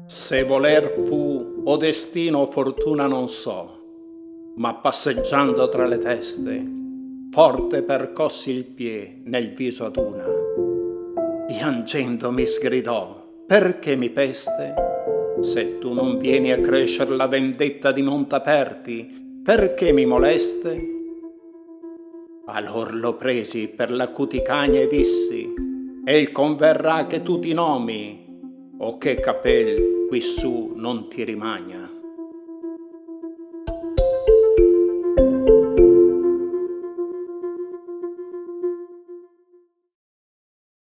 Se voler fu o destino o fortuna non so, ma passeggiando tra le teste, forte percossi il pie nel viso ad una. Piangendo mi sgridò: perché mi peste? Se tu non vieni a crescer la vendetta di Montaperti, perché mi moleste? Allor lo presi per la cuticagna e dissi: el converrà che tu ti nomi, o che capel quissù non ti rimagna.